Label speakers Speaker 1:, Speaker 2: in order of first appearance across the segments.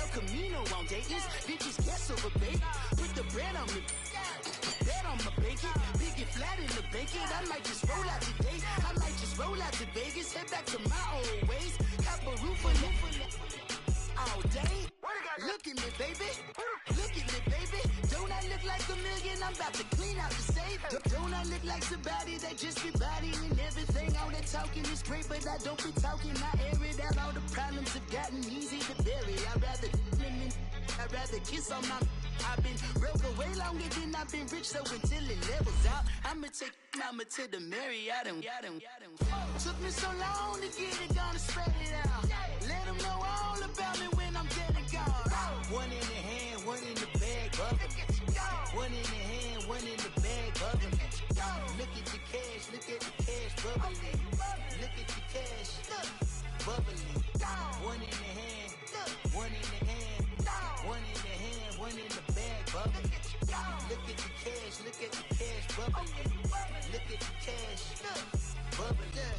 Speaker 1: Camino on Dayton's. Bitches guess over bait. Put the bread on me. Bet on my bacon. Big and flat in the bacon. I might just roll out today. I might just roll out to Vegas. Head back to my old ways. Got a roof on all day. Look at me, baby. Look at me, baby. Don't I look like a million? I'm about to clean out the safe. Don't I look like somebody that just be bodying everything? All that talking is great, but I don't be talking. I air it out. All the problems have gotten easy to bury. I'd rather kiss on my. I've been broke way longer than I've been rich, so until it levels out, I'ma take mama to the Marriott and took me so long to get it, gonna spread it out. Let them know all about me when I'm dead and gone. One in the hand, one in the bag, bubbling. One in the hand, one in the bag, bubbling. Look at the cash, look at the cash, bubbling. Look at the cash, bubbling. One in the hand, one in the hand, one in the hand, one in the bag, bubbling. Look at the cash, look at the cash, bubbling. Look at the cash, bubbling.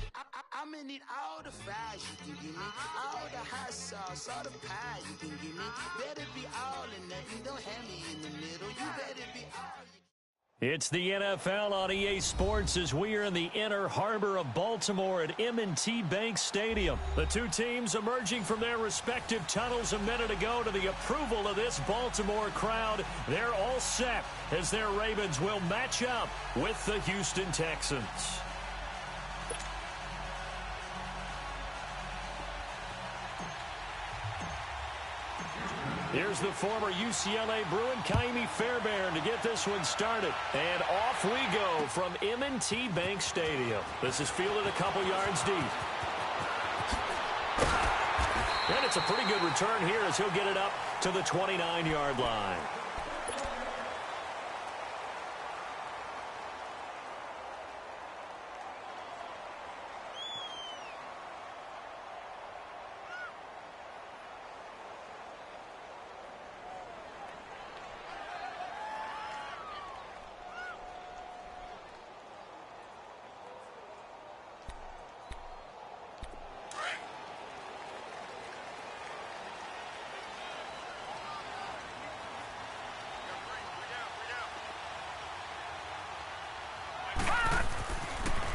Speaker 1: I'ma need all the fries you can give me, all the hot sauce, all the pie you can give me. Better be all or nothing, don't have me in the middle. You better be all.
Speaker 2: It's the NFL on EA Sports as we are in the inner harbor of Baltimore at M&T Bank Stadium. The two teams emerging from their respective tunnels a minute ago to the approval of this Baltimore crowd. They're all set as their Ravens will match up with the Houston Texans. Here's the former UCLA Bruin, Kaimi Fairbairn, to get this one started. And off we go from M&T Bank Stadium. This is fielded a couple yards deep. And it's a pretty good return here as he'll get it up to the 29-yard line.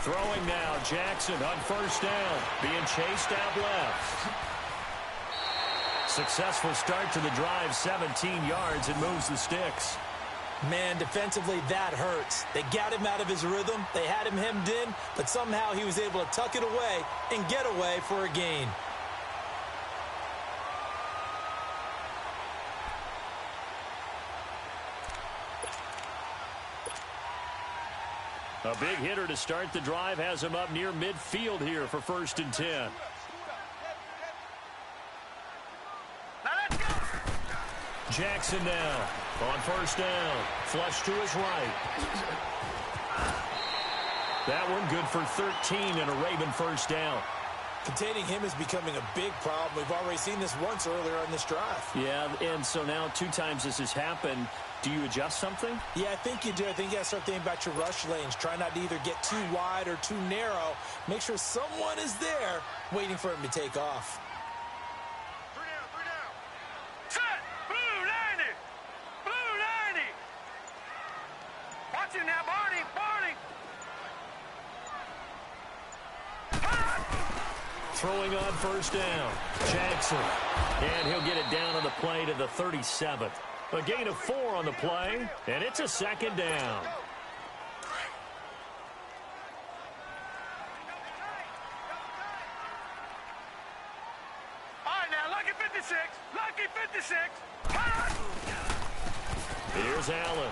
Speaker 2: Throwing now, Jackson on first down, being chased out left. Successful start to the drive, 17 yards, and moves the sticks.
Speaker 3: Man, defensively, that hurts. They got him out of his rhythm. They had him hemmed in, but somehow he was able to tuck it away and get away for a gain.
Speaker 2: A big hitter to start the drive has him up near midfield here for 1st and 10. Jackson now on first down. Flush to his right. That one good for 13 and a Raven first down.
Speaker 3: Containing him is becoming a big problem. We've already seen this once earlier on this drive.
Speaker 2: Yeah, and so now 2 times this has happened. Do you adjust something?
Speaker 3: Yeah, I think you do. I think you got to start thinking about your rush lanes. Try not to either get too wide or too narrow. Make sure someone is there waiting for him to take off.
Speaker 4: 3 down. Set! Blue 90! Blue 90! Watch him now, Barney!
Speaker 2: Throwing on first down, Jackson. And he'll get it down on the play to the 37th. A gain of 4 on the play, and it's a second down.
Speaker 4: All right, now, lucky 56. Lucky 56.
Speaker 2: Here's Allen.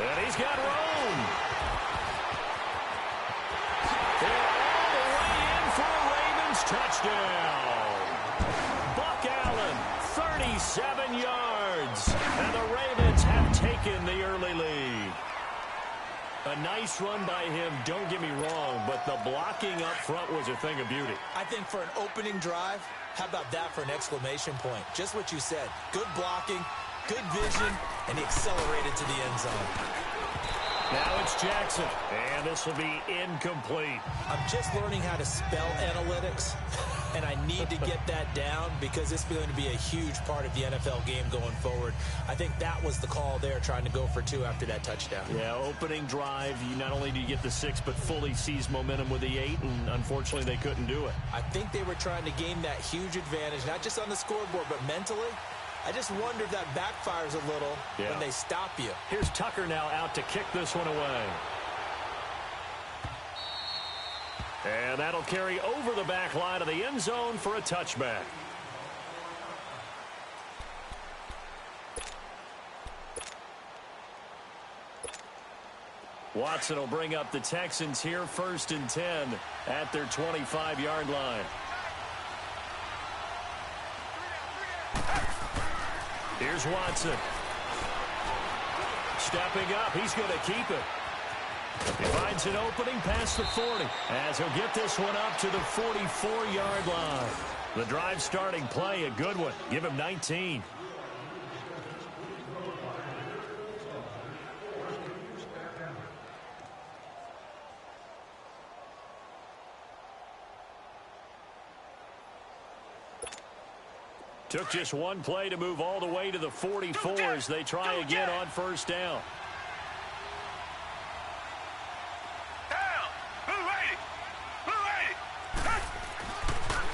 Speaker 2: And he's got room. They're all the way in for a Ravens touchdown. Buck Allen, 37 yards. And the Ravens have taken the early lead. A nice run by him, don't get me wrong, but the blocking up front was a thing of beauty.
Speaker 3: I think for an opening drive, how about that for an exclamation point? Just what you said. Good blocking, good vision, and he accelerated to the end zone.
Speaker 2: Now it's Jackson, and this will be incomplete.
Speaker 3: I'm just learning how to spell analytics. and I need to get that down because it's going to be a huge part of the NFL game going forward. I think that was the call there, trying to go for 2 after that touchdown.
Speaker 2: Yeah, opening drive, you not only do you get the 6, but fully seize momentum with the 8, and unfortunately they couldn't do it.
Speaker 3: I think they were trying to gain that huge advantage, not just on the scoreboard, but mentally. I just wonder if that backfires a little when they stop you.
Speaker 2: Here's Tucker now out to kick this one away. And that'll carry over the back line of the end zone for a touchback. Watson will bring up the Texans here 1st and 10 at their 25-yard line. Here's Watson. Stepping up, he's going to keep it. He finds an opening past the 40 as he'll get this one up to the 44-yard line. The drive starting play, a good one. Give him 19. Took just one play to move all the way to the 44 as they try again on 1st down.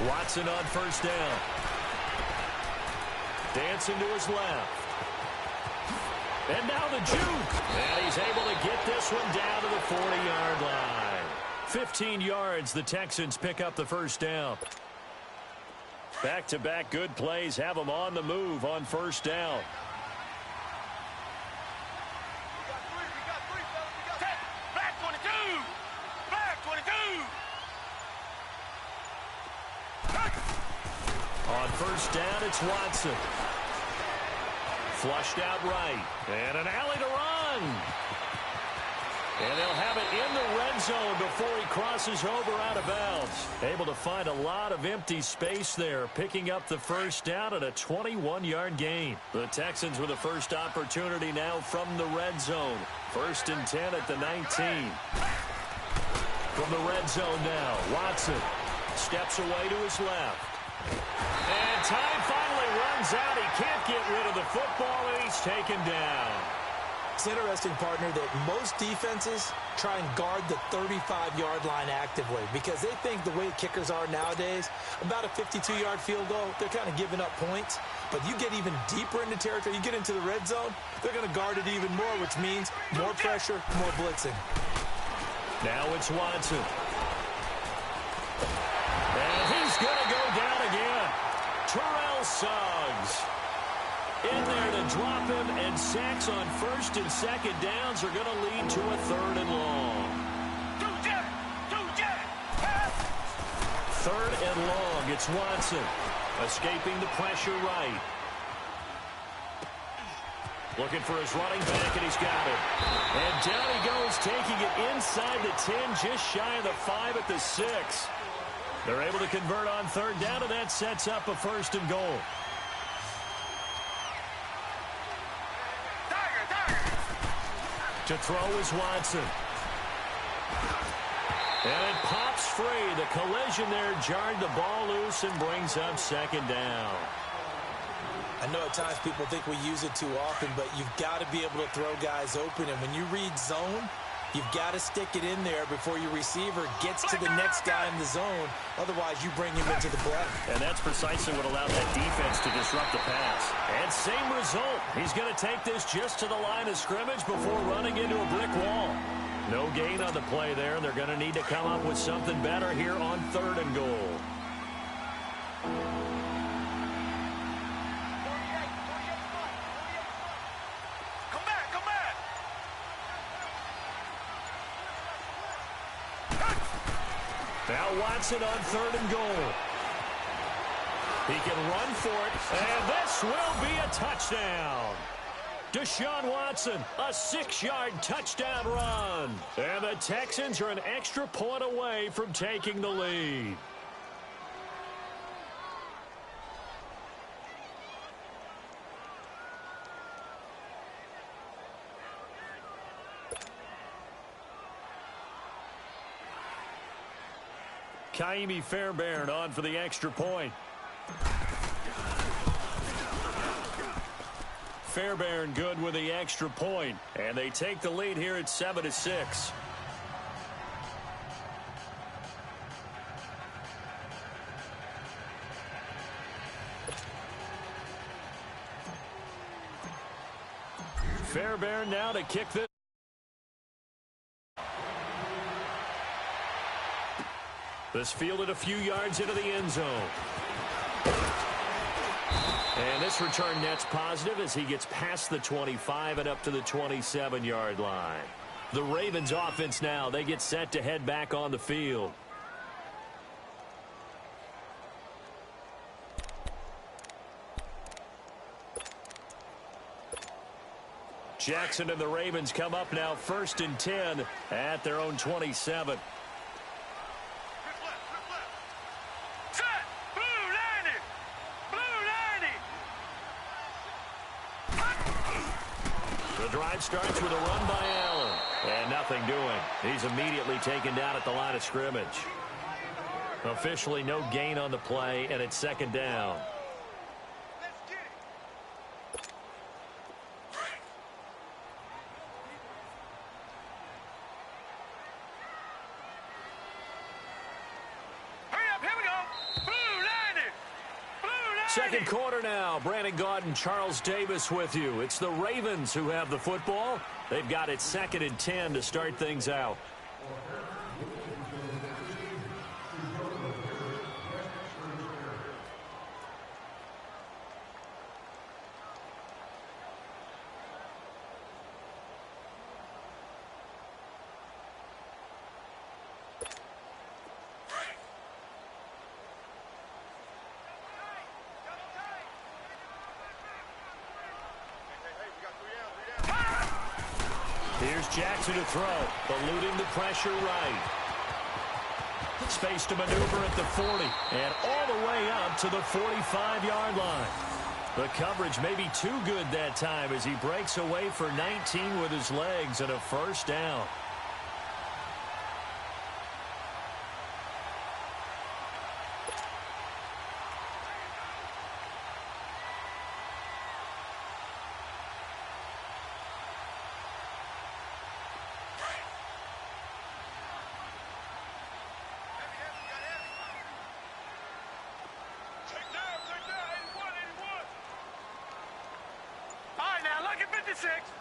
Speaker 2: Watson on 1st down. Dancing to his left. And now the juke. And he's able to get this one down to the 40-yard line. 15 yards, the Texans pick up the 1st down. Back-to-back good plays have them on the move on 1st down.
Speaker 4: Black 22! Black 22!
Speaker 2: On 1st down, it's Watson. Flushed out right. And an alley to run. And they'll have it in the red zone before he crosses over out of bounds. Able to find a lot of empty space there, picking up the 1st down at a 21-yard gain. The Texans with the first opportunity now from the red zone. 1st and 10 at the 19. From the red zone now, Watson steps away to his left. And time finally runs out. He can't get rid of the football, and he's taken down.
Speaker 3: It's interesting, partner, that most defenses try and guard the 35-yard line actively because they think the way kickers are nowadays, about a 52-yard field goal, they're kind of giving up points. But you get even deeper into territory, you get into the red zone, they're going to guard it even more, which means more pressure, more blitzing.
Speaker 2: Now it's Watson. And he's going to go down again. Terrell Suggs in there to drop him, and sacks on 1st and 2nd downs are going to lead to a 3rd and long. 3rd and long, it's Watson. Escaping the pressure right. Looking for his running back, and he's got it. And down he goes, taking it inside the 10, just shy of the 5 at the 6. They're able to convert on 3rd down, and that sets up a 1st and goal. To throw is Watson. And it pops free. The collision there jarred the ball loose and brings up 2nd down.
Speaker 3: I know at times people think we use it too often, but you've got to be able to throw guys open. And when you read zone, you've got to stick it in there before your receiver gets to the next guy in the zone. Otherwise, you bring him into the play.
Speaker 2: And that's precisely what allowed that defense to disrupt the pass. And same result. He's going to take this just to the line of scrimmage before running into a brick wall. No gain on the play there, and they're going to need to come up with something better here on 3rd and goal. Now Watson on 3rd and goal. He can run for it, and this will be a touchdown. Deshaun Watson, a 6-yard touchdown run. And the Texans are an extra point away from taking the lead. Kaimi Fairbairn on for the extra point. Fairbairn good with the extra point, and they take the lead here at 7-6. Fairbairn now to kick this. This fielded a few yards into the end zone. And this return net's positive as he gets past the 25 and up to the 27-yard line. The Ravens offense now, they get set to head back on the field. Jackson and the Ravens come up now 1st and 10 at their own 27. The drive starts with a run by Allen. And nothing doing. He's immediately taken down at the line of scrimmage. Officially no gain on the play, and it's 2nd down. Second quarter now. Brandon Gaudin, Charles Davis with you. It's the Ravens who have the football. They've got it 2nd and 10 to start things out. Here's Jackson to throw, eluding the pressure right. Space to maneuver at the 40, and all the way up to the 45-yard line. The coverage may be too good that time as he breaks away for 19 with his legs and a 1st down.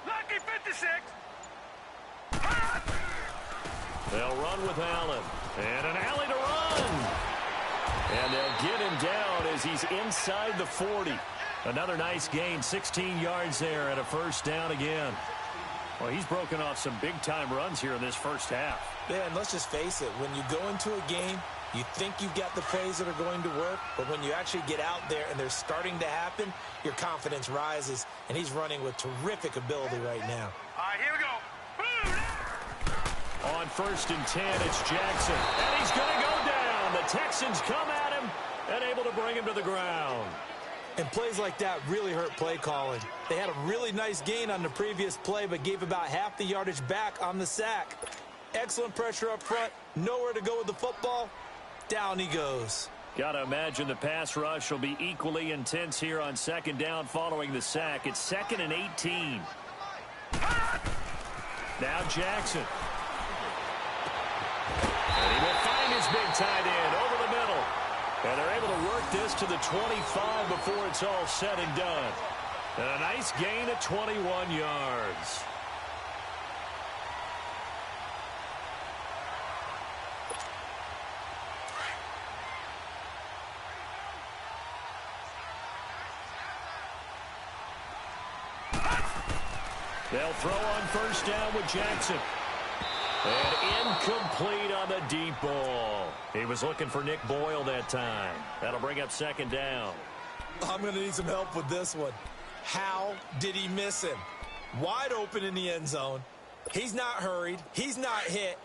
Speaker 4: Lucky 56.
Speaker 2: They'll run with Allen. And an alley to run. And they'll get him down as he's inside the 40. Another nice gain, 16 yards there and a 1st down again. Well, he's broken off some big-time runs here in this first half.
Speaker 3: Yeah, and let's just face it. When you go into a game, you think you've got the plays that are going to work, but when you actually get out there and they're starting to happen, your confidence rises, and he's running with terrific ability right now.
Speaker 4: All right, here we go.
Speaker 2: On 1st and 10, it's Jackson, and he's going to go down. The Texans come at him and able to bring him to the ground.
Speaker 3: And plays like that really hurt play calling. They had a really nice gain on the previous play, but gave about half the yardage back on the sack. Excellent pressure up front, nowhere to go with the football. Down he goes.
Speaker 2: Got to imagine the pass rush will be equally intense here on 2nd down following the sack. It's 2nd and 18. Now Jackson. And he will find his big tight end over the middle. And they're able to work this to the 25 before it's all said and done. And a nice gain of 21 yards. They'll throw on 1st down with Jackson. And incomplete on the deep ball. He was looking for Nick Boyle that time. That'll bring up 2nd down.
Speaker 3: I'm going to need some help with this one. How did he miss him? Wide open in the end zone. He's not hurried. He's not hit.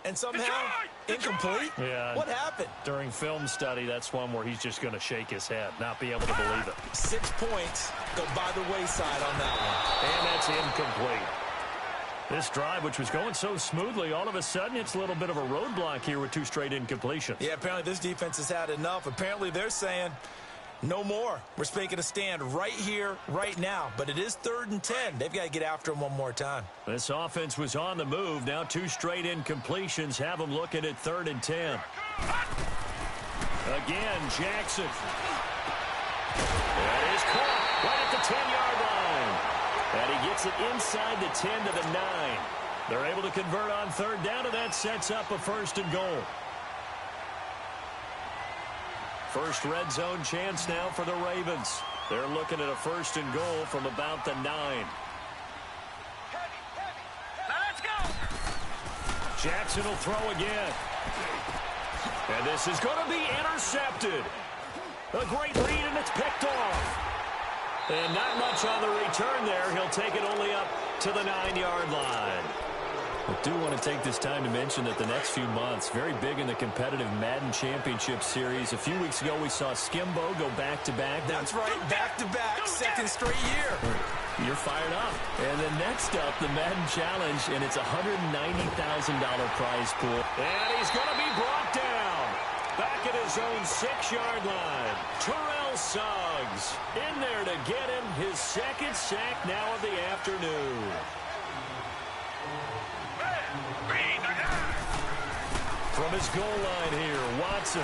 Speaker 3: And somehow, incomplete?
Speaker 2: Yeah.
Speaker 3: What happened?
Speaker 2: During film study, that's one where he's just going to shake his head, not be able to believe it.
Speaker 3: 6 points go by the wayside on that one.
Speaker 2: And that's incomplete. This drive, which was going so smoothly, all of a sudden it's a little bit of a roadblock here with 2 straight incompletions.
Speaker 3: Yeah, apparently this defense has had enough. Apparently they're saying no more. We're making a stand right here, right now. But it is 3rd and 10. They've got to get after him one more time.
Speaker 2: This offense was on the move. Now 2 straight incompletions have them looking at 3rd and 10. Again, Jackson. That is caught right at the 10-yard line. And he gets it inside the 10 to the 9. They're able to convert on 3rd down, and that sets up a 1st and goal. First red zone chance now for the Ravens. They're looking at a 1st and goal from about the 9.
Speaker 4: Let's go.
Speaker 2: Jackson will throw again. And this is going to be intercepted. A great read, and it's picked off. And not much on the return there. He'll take it only up to the 9-yard line. I do want to take this time to mention that the next few months, very big in the competitive Madden Championship Series. A few weeks ago, we saw Skimbo go back-to-back.
Speaker 3: That's right, back-to-back, 2nd straight year.
Speaker 2: You're fired up. And then next up, the Madden Challenge, and it's a $190,000 prize pool. And he's going to be brought down. Back at his own 6-yard line. Terrell Suggs in there to get him his 2nd sack now of the afternoon. From his goal line here, Watson.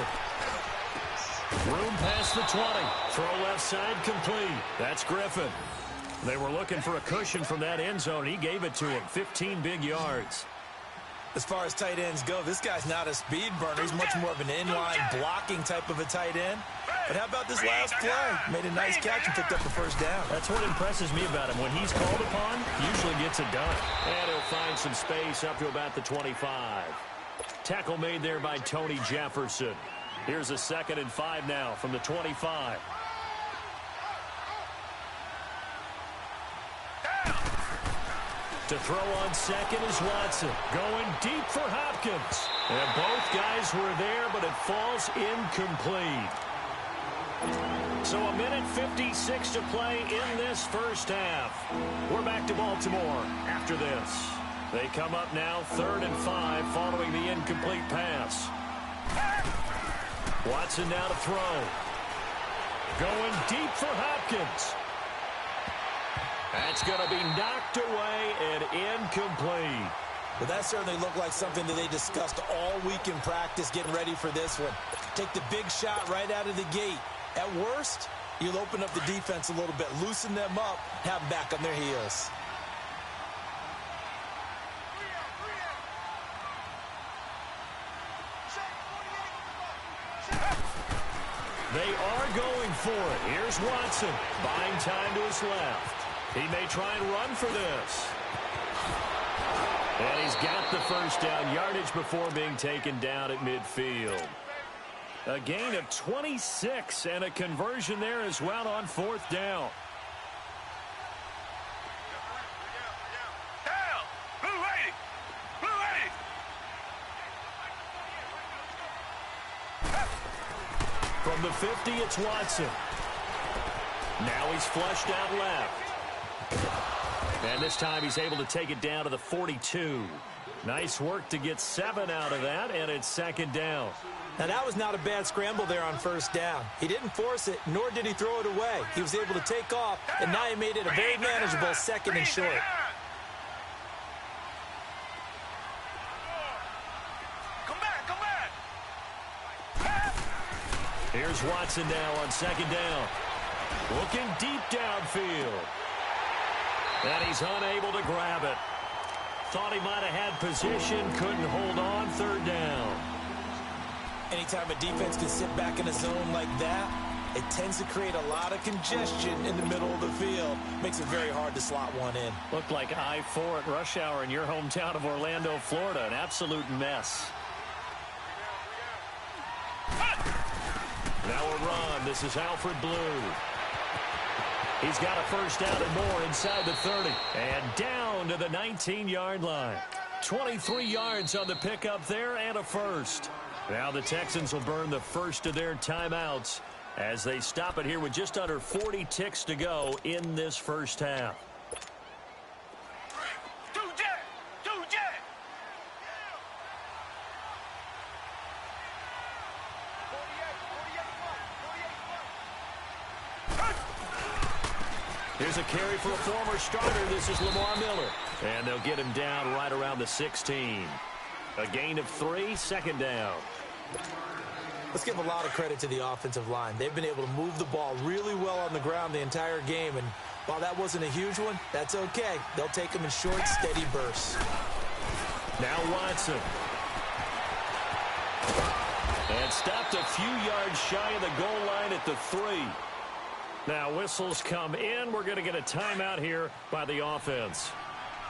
Speaker 2: Room past the 20. Throw left side complete. That's Griffin. They were looking for a cushion from that end zone. He gave it to him. 15 big yards.
Speaker 3: As far as tight ends go, this guy's not a speed burner. He's much more of an inline blocking type of a tight end. But how about this last play? Made a nice catch and picked up the 1st down.
Speaker 2: That's what impresses me about him. When he's called upon, he usually gets it done. And he'll find some space up to about the 25. Tackle made there by Tony Jefferson. Here's a 2nd and 5 now from the 25. To throw on 2nd is Watson. Going deep for Hopkins. And both guys were there, but it falls incomplete. So a minute 56 to play in this 1st half. We're back to Baltimore after this. They come up now 3rd and 5 following the incomplete pass. Watson now to throw. Going deep for Hopkins. That's going to be knocked away and incomplete.
Speaker 3: Well, that certainly looked like something that they discussed all week in practice getting ready for this one. Take the big shot right out of the gate. At worst, you'll open up the defense a little bit, loosen them up, have them back on their heels.
Speaker 2: They are going for it. Here's Watson, buying time to his left. He may try and run for this. And he's got the 1st down yardage before being taken down at midfield. A gain of 26 and a conversion there as well on 4th down. From the 50, it's Watson. Now he's flushed out left. And this time he's able to take it down to the 42. Nice work to get 7 out of that, and it's 2nd down.
Speaker 3: Now, that was not a bad scramble there on 1st down. He didn't force it, nor did he throw it away. He was able to take off, and now he made it a very manageable 2nd and short.
Speaker 4: Come back.
Speaker 2: Here's Watson now on 2nd down. Looking deep downfield. And he's unable to grab it. Thought he might have had position, couldn't hold on. 3rd down.
Speaker 3: Anytime a defense can sit back in a zone like that, it tends to create a lot of congestion in the middle of the field. Makes it very hard to slot one in.
Speaker 2: Looked like I-4 at rush hour in your hometown of Orlando, Florida. An absolute mess. Now a run. This is Alfred Blue. He's got a 1st down and more inside the 30. And down to the 19-yard line. 23 yards on the pickup there and a 1st. Now the Texans will burn the 1st of their timeouts as they stop it here with just under 40 ticks to go in this 1st half. Here's a carry for a former starter. This is Lamar Miller. And they'll get him down right around the 16. A gain of 3, second down.
Speaker 3: Let's give a lot of credit to the offensive line. They've been able to move the ball really well on the ground the entire game. And while that wasn't a huge one, that's okay. They'll take them in short, steady bursts.
Speaker 2: Now Watson. And stopped a few yards shy of the goal line at the 3. Now whistles come in. We're going to get a timeout here by the offense,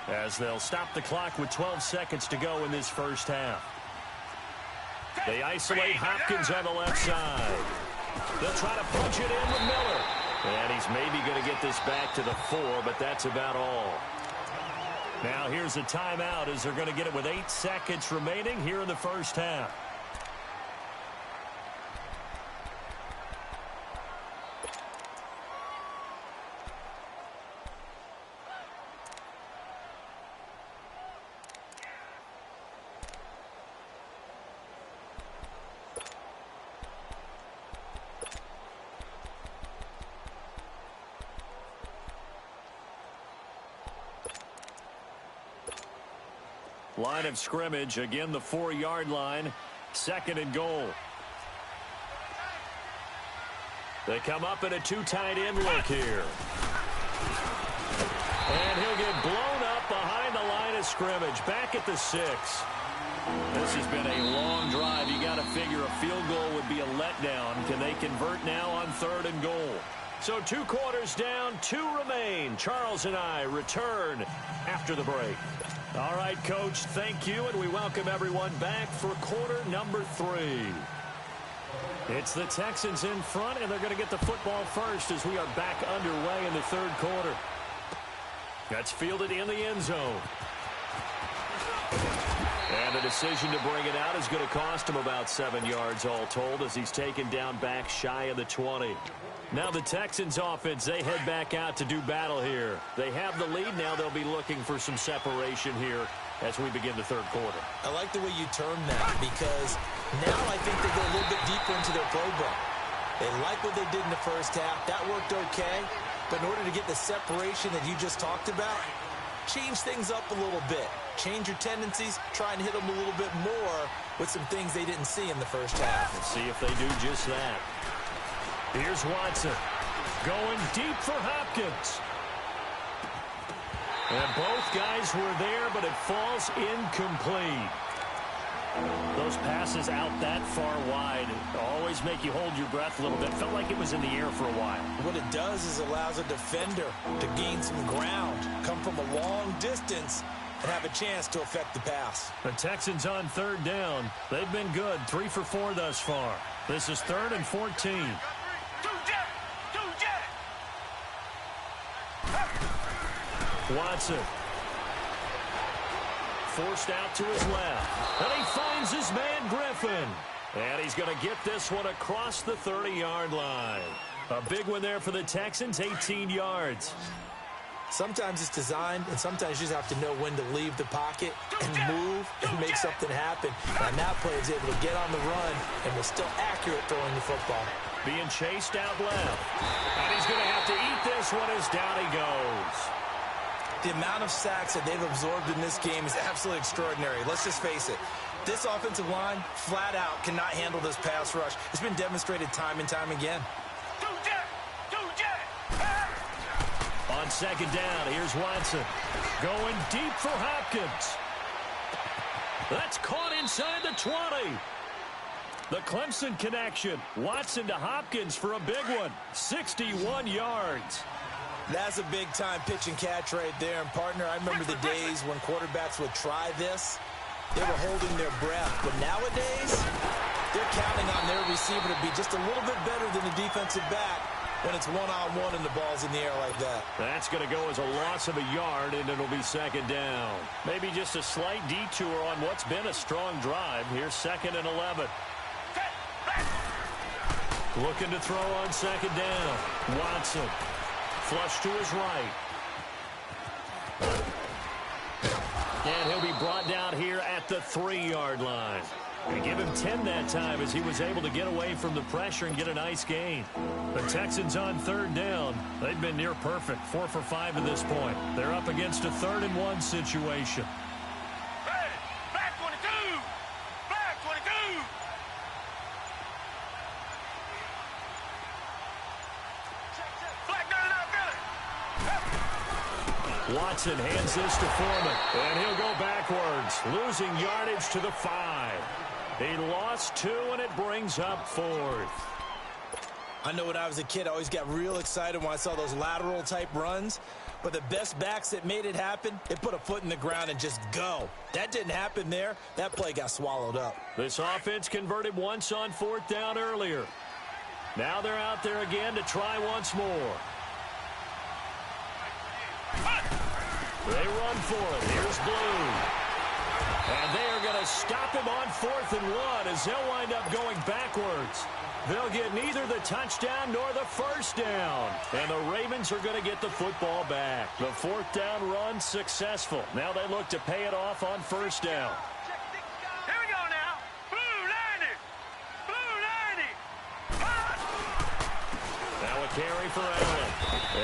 Speaker 2: as they'll stop the clock with 12 seconds to go in this first half. They isolate Hopkins on the left side. They'll try to punch it in with Miller. And he's maybe going to get this back to the 4, but that's about all. Now here's a timeout as they're going to get it with 8 seconds remaining here in the first half. Line of scrimmage, again the 4-yard line, second and goal. They come up in a 2 tight end look here. And he'll get blown up behind the line of scrimmage, back at the 6. This has been a long drive. You got to figure a field goal would be a letdown. Can they convert now on 3rd and goal? So 2 quarters down, 2 remain. Charles and I return after the break. All right, Coach, thank you, and we welcome everyone back for quarter number 3. It's the Texans in front, and they're going to get the football first as we are back underway in the 3rd quarter. That's fielded in the end zone. And the decision to bring it out is going to cost him about 7 yards all told, as he's taken down back shy of the 20. Now the Texans offense, they head back out to do battle here. They have the lead. Now they'll be looking for some separation here as we begin the 3rd quarter.
Speaker 3: I like the way you term that, because now I think they go a little bit deeper into their playbook. They like what they did in the first half. That worked okay. But in order to get the separation that you just talked about, change things up a little bit. Change your tendencies. Try and hit them a little bit more with some things they didn't see in the first half.
Speaker 2: Let's see if they do just that. Here's Watson going deep for Hopkins. And both guys were there, but it falls incomplete. Those passes out that far wide always make you hold your breath a little bit. Felt like it was in the air for a while.
Speaker 3: What it does is allows a defender to gain some ground, come from a long distance, and have a chance to affect the pass.
Speaker 2: The Texans on 3rd down. They've been good. 3 for 4 thus far. This is 3rd and 14. Watson. Forced out to his left. And he finds his man Griffin. And he's going to get this one across the 30-yard line. A big one there for the Texans, 18 yards.
Speaker 3: Sometimes it's designed, and sometimes you just have to know when to leave the pocket and move and make something happen. And that play is able to get on the run and was still accurate throwing the football.
Speaker 2: Being chased out left. And he's going to have to eat this one as down he goes.
Speaker 3: The amount of sacks that they've absorbed in this game is absolutely extraordinary. Let's just face it. This offensive line, flat out, cannot handle this pass rush. It's been demonstrated time and time again.
Speaker 2: On 2nd down, here's Watson. Going deep for Hopkins. That's caught inside the 20. The Clemson connection. Watson to Hopkins for a big one. 61 yards.
Speaker 3: That's a big-time pitch and catch right there. And, partner, I remember the days when quarterbacks would try this. They were holding their breath. But nowadays, they're counting on their receiver to be just a little bit better than the defensive back when it's one-on-one and the ball's in the air like that.
Speaker 2: That's going to go as a loss of a yard, and it'll be 2nd down. Maybe just a slight detour on what's been a strong drive. Here's 2nd and 11. Looking to throw on 2nd down. Watson. Flush to his right. And he'll be brought down here at the 3-yard line. They give him 10 that time as he was able to get away from the pressure and get a nice gain. The Texans on third down. They've been near perfect, 4 for 5 at this point. They're up against a 3rd-and-1 situation.
Speaker 4: Hey, back 22! Back 22! Flag down in our belly!
Speaker 2: Watson hands this to Foreman, and he'll go backwards, losing yardage to the 5. He lost 2, and it brings up 4th.
Speaker 3: I know when I was a kid, I always got real excited when I saw those lateral-type runs. But the best backs that made it happen, they put a foot in the ground and just go. That didn't happen there. That play got swallowed up.
Speaker 2: This offense converted once on 4th down earlier. Now they're out there again to try once more. They run for it. Here's Blue. And they are going to stop him on 4th and 1 as they'll wind up going backwards. They'll get neither the touchdown nor the first down. And the Ravens are going to get the football back. The 4th down run successful. Now they look to pay it off on 1st down.
Speaker 4: Here we go now. Blue 90! Blue 90!
Speaker 2: Now a carry for Allen.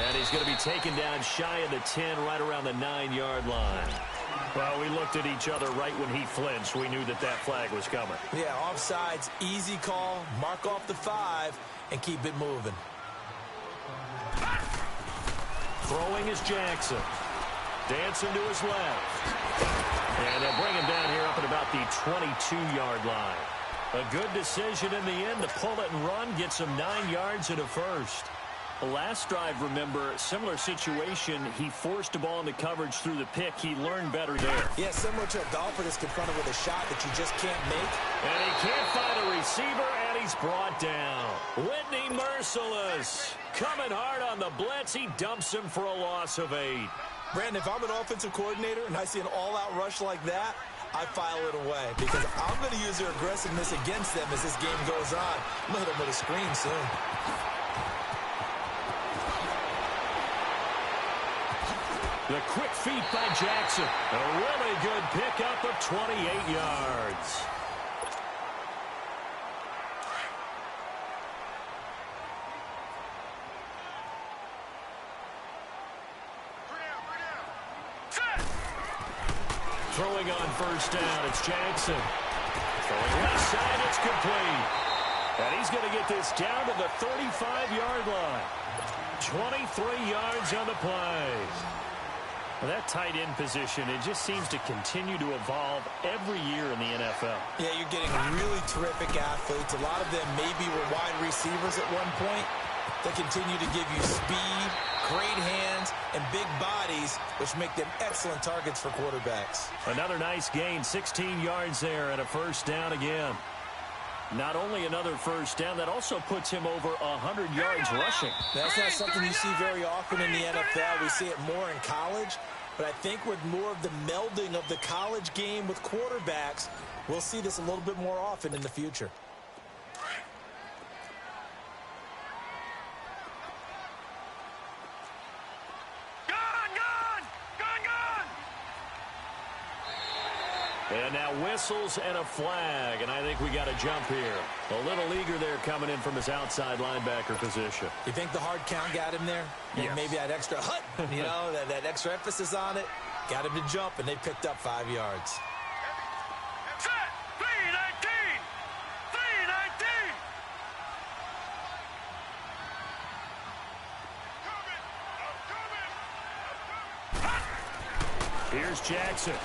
Speaker 2: And he's going to be taken down shy of the 10, right around the 9-yard line. Well, we looked at each other right when he flinched. We knew that that flag was coming.
Speaker 3: Yeah, offsides, easy call, mark off the 5, and keep it moving.
Speaker 2: Throwing is Jackson. Dancing to his left. And they'll bring him down here up at about the 22-yard line. A good decision in the end to pull it and run, gets him 9 yards and a first. The last drive, remember, similar situation. He forced the ball into coverage through the pick. He learned better there.
Speaker 3: Yeah, similar to a golfer that's confronted with a shot that you just can't make.
Speaker 2: And he can't find a receiver, and he's brought down. Whitney merciless. Coming hard on the blitz. He dumps him for a loss of 8.
Speaker 3: Brandon, if I'm an offensive coordinator and I see an all-out rush like that, I file it away because I'm going to use their aggressiveness against them as this game goes on. I'm going to hit them with a screen soon.
Speaker 2: The quick feet by Jackson. A really good pickup of 28 yards. Throwing on 1st down, it's Jackson. Throwing left side, it's complete. And he's going to get this down to the 35-yard line. 23 yards on the play. Well, that tight end position, it just seems to continue to evolve every year in the NFL.
Speaker 3: Yeah, you're getting really terrific athletes. A lot of them maybe were wide receivers at one point. They continue to give you speed, great hands, and big bodies, which make them excellent targets for quarterbacks.
Speaker 2: Another nice gain, 16 yards there and a 1st down again. Not only another 1st down, that also puts him over 100 yards rushing.
Speaker 3: That's not something you see very often in the NFL. We see it more in college. But I think with more of the melding of the college game with quarterbacks, we'll see this a little bit more often in the future.
Speaker 2: And now whistles and a flag, and I think we got a jump here. A little eager there coming in from his outside linebacker position.
Speaker 3: You think the hard count got him there?
Speaker 2: Yes.
Speaker 3: Maybe that extra hut, you know, that extra emphasis on it, got him to jump, and they picked up 5 yards.
Speaker 4: Set! 319! 319!
Speaker 2: Here's Jackson.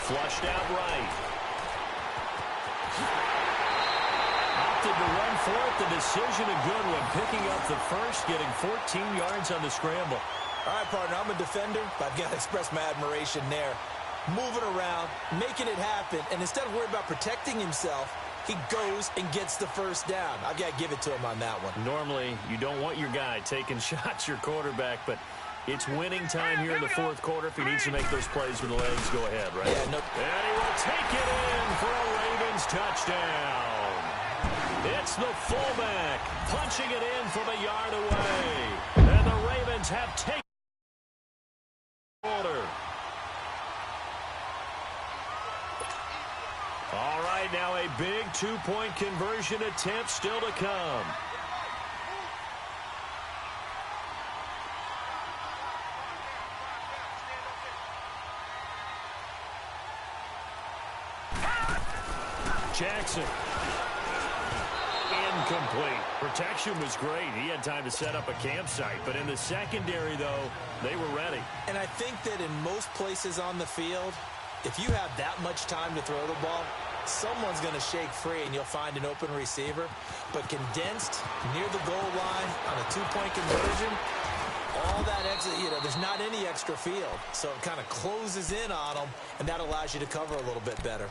Speaker 2: Flushed out right. Opted to run for it. The decision a good one. Picking up the first, getting 14 yards on the scramble.
Speaker 3: All right, partner, I'm a defender, but I've got to express my admiration there. Moving around, making it happen, and instead of worrying about protecting himself, he goes and gets the 1st down. I've got to give it to him on that one.
Speaker 2: Normally, you don't want your guy taking shots, your quarterback, but it's winning time here in the 4th quarter. If he needs to make those plays with the legs, go ahead, right?
Speaker 3: Yeah, no.
Speaker 2: And he will take it in for a Ravens touchdown. It's the fullback punching it in from a yard away. And the Ravens have taken order. All right, now a big two-point conversion attempt still to come. Jackson. Incomplete. Protection was great. He had time to set up a campsite. But in the secondary, though, they were ready.
Speaker 3: And I think that in most places on the field, if you have that much time to throw the ball, someone's going to shake free and you'll find an open receiver. But condensed near the goal line on a two-point conversion, all that extra, there's not any extra field. So it kind of closes in on them, and that allows you to cover a little bit better.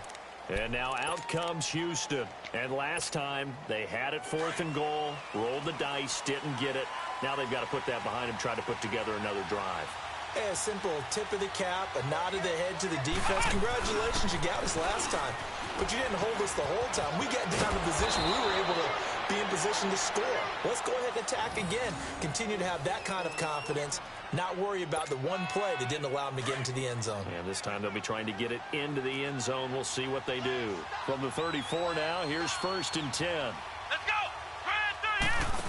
Speaker 2: And now out comes Houston. And last time, they had it 4th and goal, rolled the dice, didn't get it. Now they've got to put that behind them, try to put together another drive.
Speaker 3: Hey, a simple tip of the cap, a nod of the head to the defense. Congratulations, you got us last time. But you didn't hold us the whole time. We got down to position. We were able to be in position to score. Let's go ahead and attack again. Continue to have that kind of confidence. Not worry about the one play that didn't allow them to get into the end zone.
Speaker 2: And this time they'll be trying to get it into the end zone. We'll see what they do. From the 34 now, here's 1st and 10.
Speaker 4: Let's go! Grand 30 out!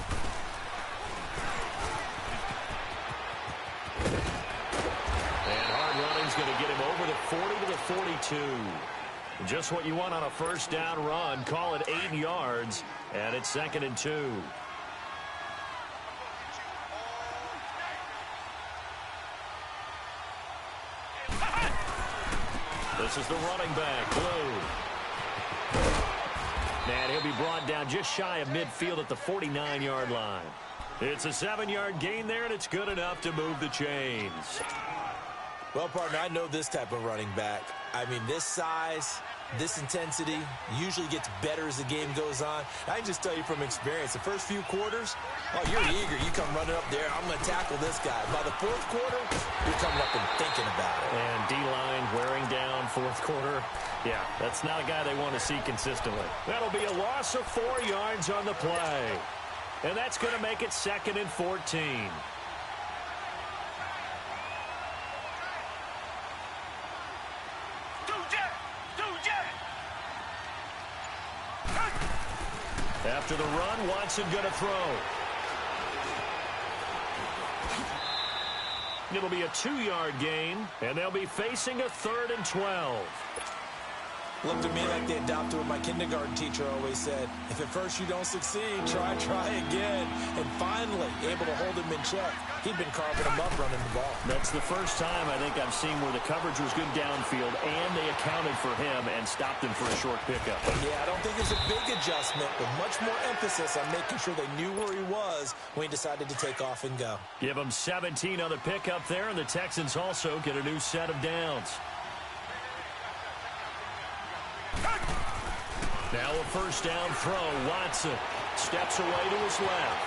Speaker 2: And hard running's going to get him over the 40 to the 42. Just what you want on a first down run. Call it 8 yards, and it's 2nd and 2. This is the running back, Blue. And he'll be brought down just shy of midfield at the 49-yard line. It's a 7-yard gain there, and it's good enough to move the chains.
Speaker 3: Well, partner, I know this type of running back. I mean, this size, this intensity usually gets better as the game goes on. I can just tell you from experience, the first few quarters, you're eager. You come running up there, I'm going to tackle this guy. By the 4th quarter, you're coming up and thinking about it.
Speaker 2: And D-line wearing down 4th quarter. Yeah, that's not a guy they want to see consistently. That'll be a loss of 4 yards on the play. And that's going to make it 2nd and 14. After the run, Watson going to throw. It'll be a 2-yard gain, and they'll be facing a 3rd and 12.
Speaker 3: Looked to me like they adopted what my kindergarten teacher always said. If at first you don't succeed, try again. And finally, able to hold him in check. He'd been carving him up running the ball.
Speaker 2: That's the first time I think I've seen where the coverage was good downfield, and they accounted for him and stopped him for a short pickup.
Speaker 3: Yeah, I don't think there's a big adjustment, but much more emphasis on making sure they knew where he was when he decided to take off and go.
Speaker 2: Give him 17 on the pickup there, and the Texans also get a new set of downs. Now a first down throw. Watson steps away to his left.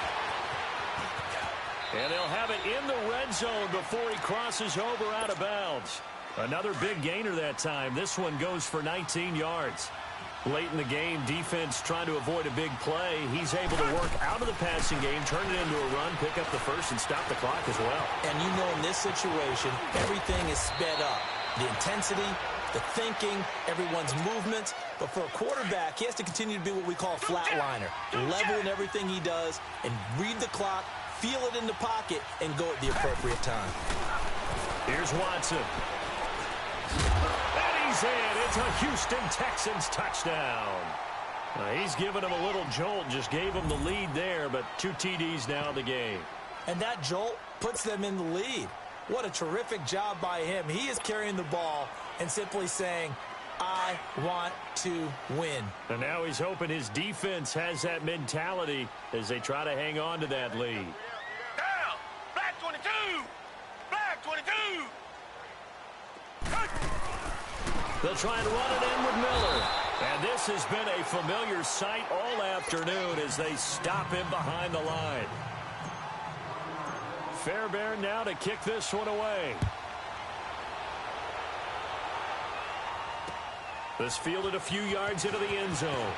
Speaker 2: And they'll have it in the red zone before he crosses over out of bounds. Another big gainer that time. This one goes for 19 yards. Late in the game, defense trying to avoid a big play. He's able to work out of the passing game, turn it into a run, pick up the first, and stop the clock as well.
Speaker 3: And you know in this situation, everything is sped up. The intensity, the thinking, everyone's movements. But for a quarterback, he has to continue to be what we call a flatliner. Level in everything he does and read the clock, feel it in the pocket, and go at the appropriate time.
Speaker 2: Here's Watson. And he's in. It's a Houston Texans touchdown. He's given him a little jolt, just gave him the lead there, but 2 TDs now in the game.
Speaker 3: And that jolt puts them in the lead. What a terrific job by him. He is carrying the ball and simply saying, I want to win.
Speaker 2: And now he's hoping his defense has that mentality as they try to hang on to that lead.
Speaker 4: Down! Black 22! Black 22!
Speaker 2: They'll try and run it in with Miller. And this has been a familiar sight all afternoon as they stop him behind the line. Fairbairn now to kick this one away. This fielded a few yards into the end zone.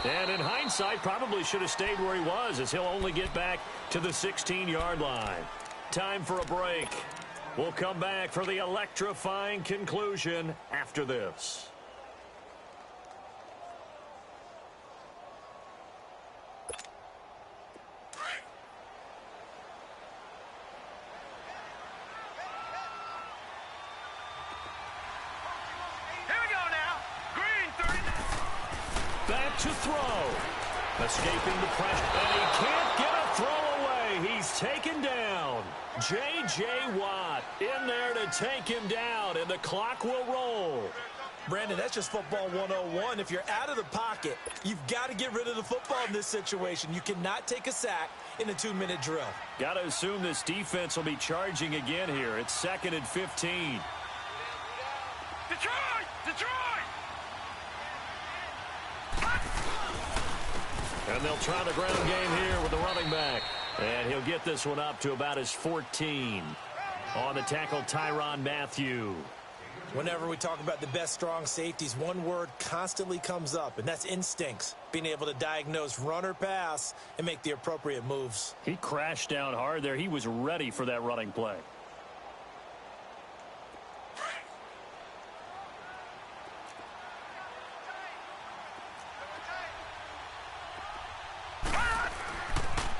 Speaker 2: And in hindsight, probably should have stayed where he was, as he'll only get back to the 16-yard line. Time for a break. We'll come back for the electrifying conclusion after this. to throw. Escaping the pressure, and he can't get a throw away. He's taken down. J.J. Watt in there to take him down, and the clock will roll.
Speaker 3: Brandon, that's just football 101. If you're out of the pocket, you've got to get rid of the football in this situation. You cannot take a sack in a 2-minute drill.
Speaker 2: Got to assume this defense will be charging again here. It's 2nd and 15.
Speaker 4: Detroit! Detroit!
Speaker 2: And they'll try the ground game here with the running back. And he'll get this one up to about his 14. On the tackle, Tyrann Mathieu.
Speaker 3: Whenever we talk about the best strong safeties, one word constantly comes up, and that's instincts. Being able to diagnose run or pass and make the appropriate moves.
Speaker 2: He crashed down hard there. He was ready for that running play.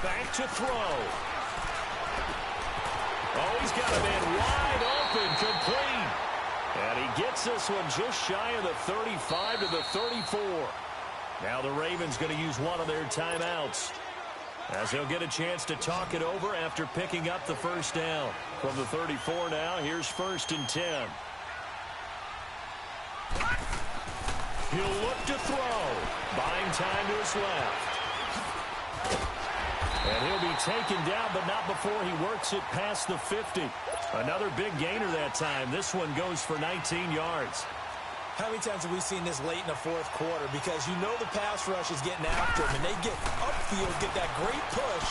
Speaker 2: Back to throw. Oh, he's got a man wide open, complete. And he gets this one just shy of the 35 to the 34. Now the Ravens going to use one of their timeouts, as he'll get a chance to talk it over after picking up the first down. From the 34 now, here's 1st and 10. He'll look to throw. Buying time to his left. And he'll be taken down, but not before he works it past the 50. Another big gainer that time. This one goes for 19 yards.
Speaker 3: How many times have we seen this late in the fourth quarter? Because you know the pass rush is getting after him, and they get upfield, get that great push,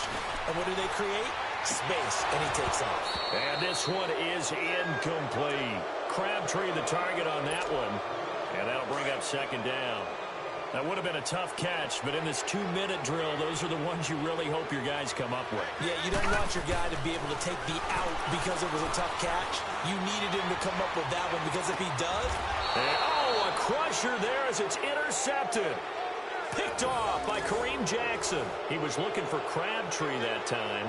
Speaker 3: and what do they create? Space, and he takes off.
Speaker 2: And this one is incomplete. Crabtree the target on that one, and that'll bring up 2nd down. That would have been a tough catch, but in this 2-minute drill, those are the ones you really hope your guys come up with.
Speaker 3: Yeah, you don't want your guy to be able to take the out because it was a tough catch. You needed him to come up with that one, because if he does...
Speaker 2: And, oh, a crusher there as it's intercepted. Picked off by Kareem Jackson. He was looking for Crabtree that time.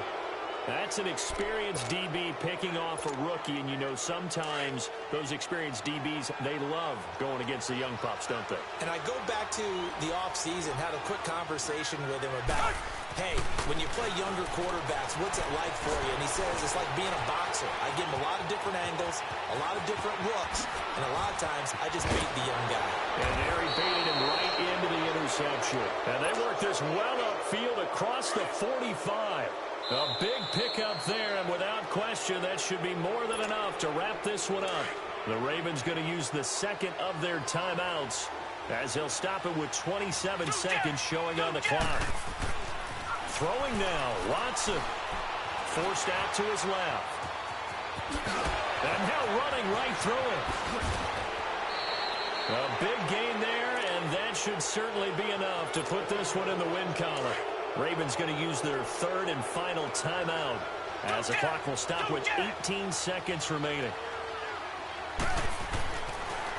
Speaker 2: That's an experienced DB picking off a rookie, and you know sometimes those experienced DBs, they love going against the young pups, don't they?
Speaker 3: And I go back to the offseason, had a quick conversation with him about, hey, when you play younger quarterbacks, what's it like for you? And he says it's like being a boxer. I give him a lot of different angles, a lot of different looks, and a lot of times I just bait the young guy.
Speaker 2: And there he baited him right into the interception. And they work this well upfield across the 45. A big pickup there, and without question, that should be more than enough to wrap this one up. The Ravens going to use the 2nd of their timeouts, as they'll stop it with 27 seconds showing on the clock. Throwing now, Watson. Forced out to his left. And now running right through it. A big gain there, and that should certainly be enough to put this one in the win column. Ravens going to use their 3rd and final timeout, as the clock will stop with 18 seconds remaining.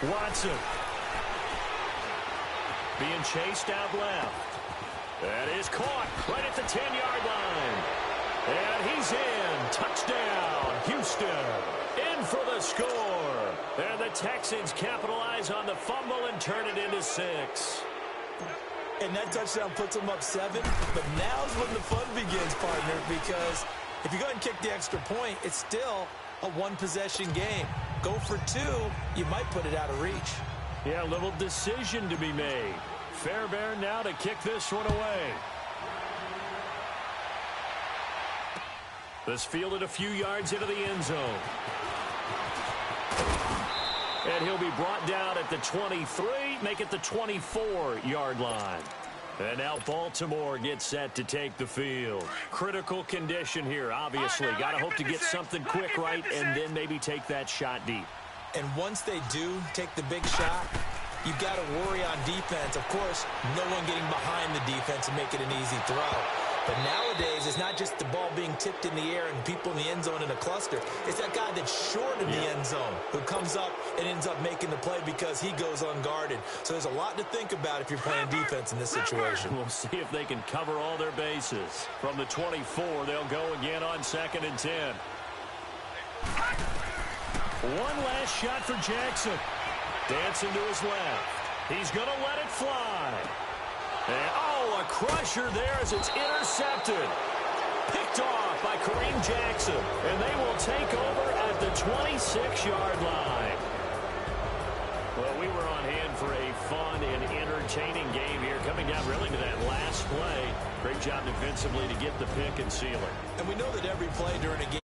Speaker 2: Watson being chased out left. That is caught right at the 10-yard line. And he's in. Touchdown, Houston. In for the score. And the Texans capitalize on the fumble and turn it into 6.
Speaker 3: And that touchdown puts them up 7. But now's when the fun begins, partner, because if you go ahead and kick the extra point, it's still a one-possession game. Go for 2, you might put it out of reach.
Speaker 2: Yeah, a little decision to be made. Fairbairn now to kick this one away. This fielded a few yards into the end zone. And he'll be brought down at the 23, make it the 24-yard line. And now Baltimore gets set to take the field. Critical condition here, obviously. Got to hope to get something quick right and then maybe take that shot deep.
Speaker 3: And once they do take the big shot, you've got to worry on defense. Of course, no one getting behind the defense and make it an easy throw. But nowadays, it's not just the ball being tipped in the air and people in the end zone in a cluster. It's that guy that's short of the end zone who comes up and ends up making the play because he goes unguarded. So there's a lot to think about if you're playing defense in this situation.
Speaker 2: We'll see if they can cover all their bases. From the 24, they'll go again on 2nd and 10. One last shot for Jackson. Dancing to his left. He's going to let it fly. And, oh, a crusher there as it's intercepted. Picked off by Kareem Jackson. And they will take over at the 26-yard line. Well, we were on hand for a fun and entertaining game here. Coming down really to that last play. Great job defensively to get the pick and seal it.
Speaker 3: And we know that every play during a game